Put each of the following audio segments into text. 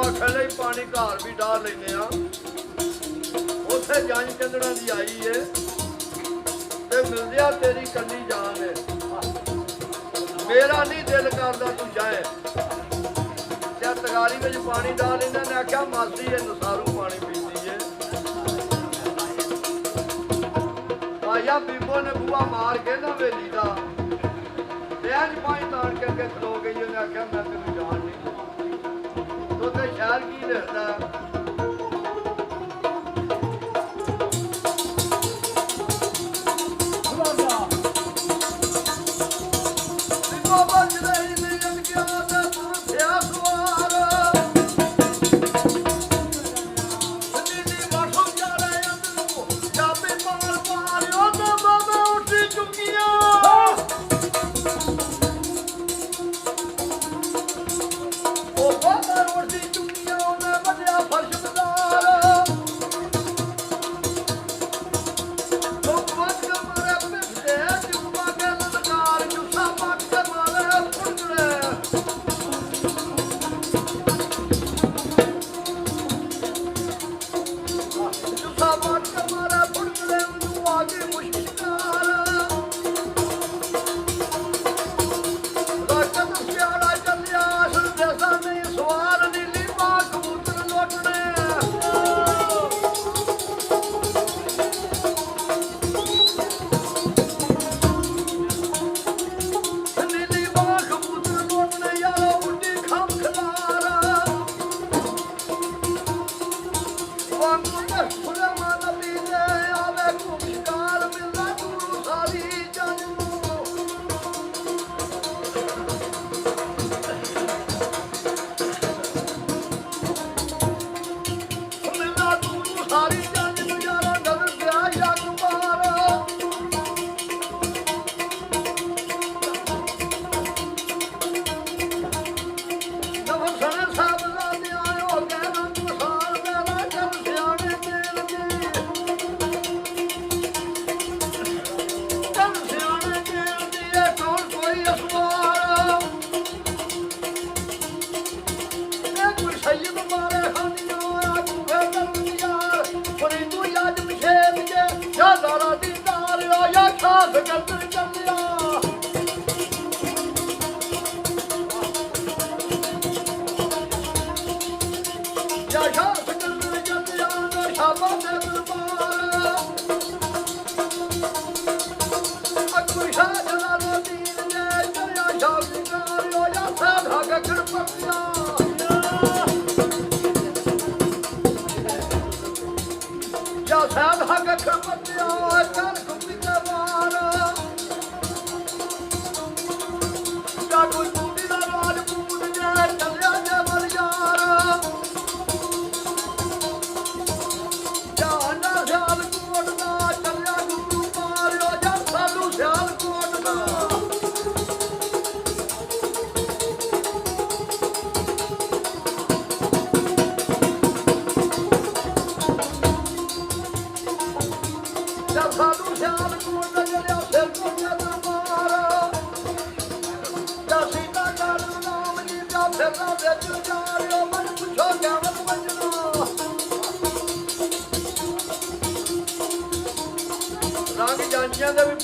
आखन लई पानी घर भी डाल लेने उत्थे जंज चंदना दी आई है ते मिलदिया तेरी कली जान है मेरा नहीं दिल करदा तू जाए क्या तगारी में पानी डाल लेना ने आख्या मासी है नसारू पानी पीती है आया बीबो ने बुआ मार के ना वेली दा आज पानी तान करके खलो गई उन्हें आख्या मैं तेन जान नहीं तो शहर की रहता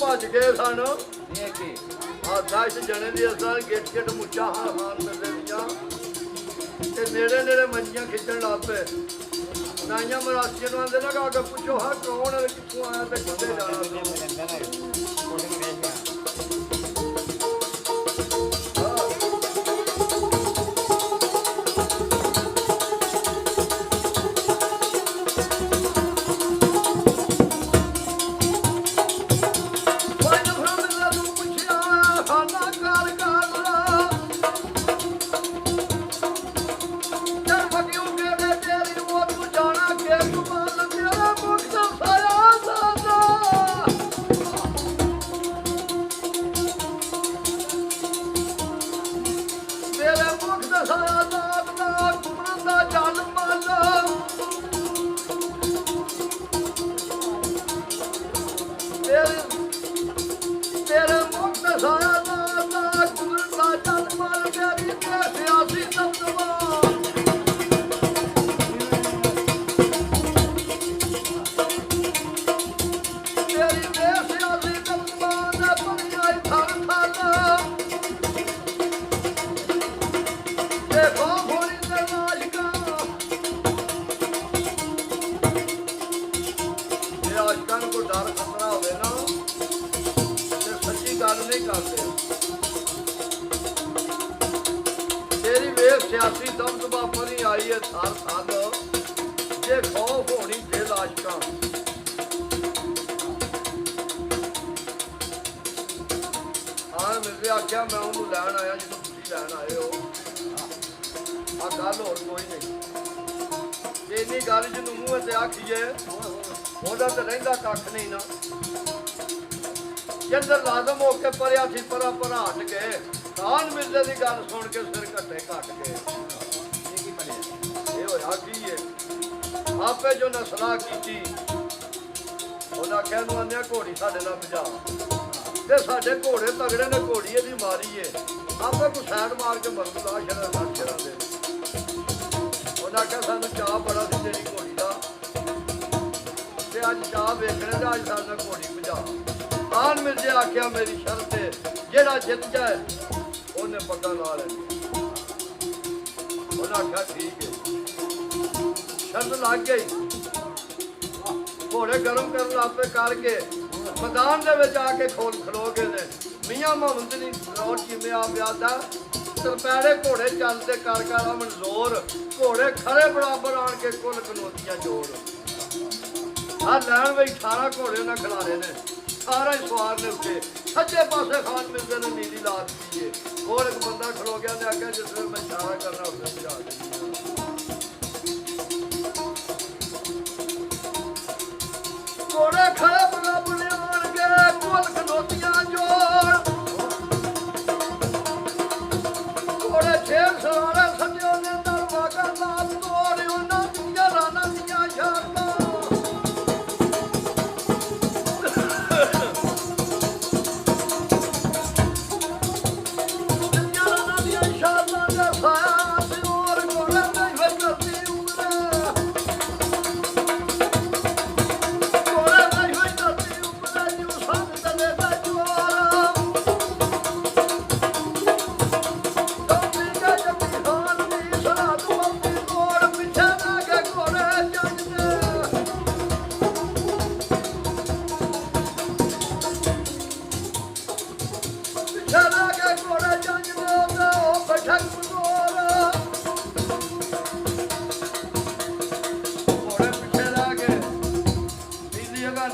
भज गए सन दस जने की असल गिट गिट मुच्छा हार मिलते नेड़े नेड़े मंजियां खिंचन लग पे नाइया मरासिया आते ना अगर पुछो हाँ कौन कितों आया तो कितने जाना ਡਰ ਖਤਰਾ ਹੋਵੇ ਨਾ ਤੇ ਸੱਚੀ ਗੱਲ ਨਹੀਂ ਕਰਦੇ। ਤੇਰੀ ਵੇਖ ਸਿਆਸੀ ਦਬਦਬਾ ਭਰੀ ਆਈ ਹੈ ਸਾਰ ਸਾਲ, ਜੇ ਖੌਫ ਹੋਣੀ ਦਿਲ ਆਸ਼ਕਾਂ। ਹਾਂ ਮਿਲਦੇ ਆਖਿਆ ਮੈਂ ਉਹਨੂੰ ਲੈਣ ਆਇਆ ਜਦੋਂ ਤੁਸੀਂ ਲੈਣ ਆਏ ਹੋ। ਆ ਗੱਲ ਹੋਰ ਕੋਈ ਨਹੀਂ। ਤੇ ਇੰਨੀ ਗੱਲ ਜਿਹਨੂੰ ਮੂੰਹ ਤੇ ਆਖੀਏ ਉਹਦਾ ਤਾਂ ਰਹਿੰਦਾ ਕੱਖ ਨਹੀਂ ਨਾ। ਜਿੱਧਰ ਲਾਜ਼ਮ ਹੋ ਕੇ ਪਰਿਆ ਸੀ ਪਰਾ ਪਰਾ ਹਟ ਗਏ। ਕਾਨ ਮਿਲਦੇ ਦੀ ਗੱਲ ਸੁਣ ਕੇ ਸਿਰ ਘੱਟੇ ਘੱਟ ਗਏ। ਇਹ ਹੋਇਆ ਕੀ ਹੈ? ਆਪੇ ਜੋ ਨੇ ਸਲਾਹ ਕੀਤੀ ਉਹਨਾਂ ਆਖਿਆ ਨੂੰ ਆਂਦਿਆ ਘੋੜੀ ਸਾਡੇ ਨਾਲ ਭਜਾ ਤੇ ਸਾਡੇ ਘੋੜੇ ਤਗੜੇ ਨੇ, ਘੋੜੀ ਇਹਦੀ ਮਾਰੀ ਏ। ਆਪੇ ਕੋ ਸਾਈਡ ਮਾਰ ਕੇ ਮਰੂਗਾ ਸ਼ਰਾਂ ਨਾਲ ਸ਼ਰਾਂ ਦੇ। ਉਹਨਾਂ ਆਖਿਆ ਸਾਨੂੰ ਚਾਹ ਬੜਾ ਸੀ ਤੇਰੀ ਘੋੜੀ ਦਾ ਤੇ ਅੱਜ ਚਾਹ ਵੇਖਣੇ ਤੇ ਅੱਜ ਸਾਡੇ ਨਾਲ ਘੋੜੀ ਭਜਾ। ਆਨ ਮਿਰਜ਼ੇ ਆਖਿਆ ਮੇਰੀ ਸ਼ਰਤ ਹੈ ਜਿਹੜਾ ਜਿੱਤ ਜਾਏ ਉਹਨੇ ਪੱਗਾਂ ਲਾ ਲੈਣੀ। ਉਹਨਾਂ ਆਖਿਆ ਠੀਕ ਹੈ। ਸ਼ਰਤ ਲੱਗ ਗਈ। ਘੋੜੇ ਗਰਮ ਕਰਨ ਆਪੇ ਕਰਕੇ ਮੈਦਾਨ ਦੇ ਵਿੱਚ ਆ ਕੇ ਖਲੋ ਗਏ ਨੇ। ਮੀਆਂ ਮੁਹੰਮਦ ਦੀ ਰੋਟ ਜਿਵੇਂ ਪਿਆ ਦਾ ਤਰਪੈੜੇ ਘੋੜੇ ਚੱਲਦੇ ਕਰ ਕਰ ਮਨਜ਼ੋਰ ਘੋੜੇ ਖੜੇ ਬਰਾਬਰ ਆਣ ਕੇ ਕੁੱਲ ਕਨੋਤੀਆਂ ਜੋੜ। ਆ ਲੈਣ ਵਿੱਚ 18 ਘੋੜੇ ਉਹਨਾਂ ਖਿਲਾਰੇ ਨੇ। ਸਾਰਾ ਹੀ ਸਵਾਰ ਨੇ ਉੱਤੇ ਸੱਜੇ ਪਾਸੇ ਖਾਨ ਮਿਲਦੇ ਨੇ ਨੀਲੀ ਲਾ ਦਿੱਤੀ ਏ। ਹੋਰ ਇੱਕ ਬੰਦਾ ਖਲੋ ਗਿਆ ਨੇ ਆਖਿਆ ਜਿਸ ਵੇਲੇ ਮੈਂ ਇਸ਼ਾਰਾ ਕਰਨਾ ਉਸ ਵੇਲੇ ਭਜਾ ਦਿੰਦੀ। ਘੋੜੇ ਖੜੇ ਬਰਾਬਰ ਆਣਗੇ ਕੁੱਲ ਕਨੋਤੀਆਂ ਜੋੜ। ਘੋੜੇ ਛੇੜ ਸਵਾਰੇ ਸੱਜਿਓ ਨੇ ਦਰਵਾਜ਼ਾ ਲਾਲ ਤੋੜ ਉਹਨਾਂ ਦੀਆਂ ਰਾਨਾਂ ਦੀਆਂ ਸ਼ਾਰਤਾਂ।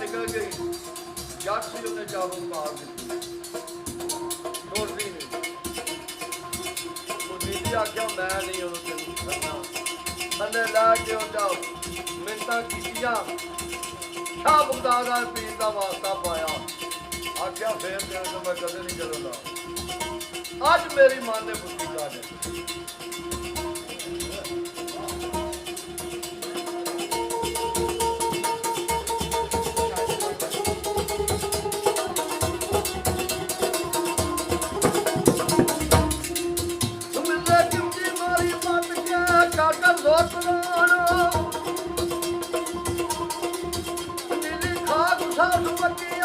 ਨਿਕਲ ਗਈ ਜੱਟ ਸੀ ਉਹਨੇ ਚਾਬੂ ਮਾਰ ਦਿੱਤੀ। ਛੋੜਦੀ ਨਹੀਂ। ਉਹ ਨੀਲੀ ਆਖਿਆ ਮੈਂ ਨਹੀਂ ਉਹਨੂੰ ਤੈਨੂੰ ਕਰਨਾ। ਥੱਲੇ ਲਾ ਕੇ ਉਹ ਜਾਓ ਮਿੰਤਾਂ ਕੀਤੀਆਂ। ਸ਼ਾਹ ਬਗਦਾਦ ਪੀਰ ਦਾ ਵਾਸਤਾ ਪਾਇਆ। ਆਖਿਆ ਫੇਰ ਤੇਰੇ ਤੋਂ ਮੈਂ ਕਦੇ ਨਹੀਂ ਕਰੂੰਗਾ। ਅੱਜ ਮੇਰੀ ਮਾਂ ਨੇ ਪੁੱਛੀ ਕਰ ਨੀਲੀ ਖਾ ਗੁਸਾ ਸੁਮਕੀ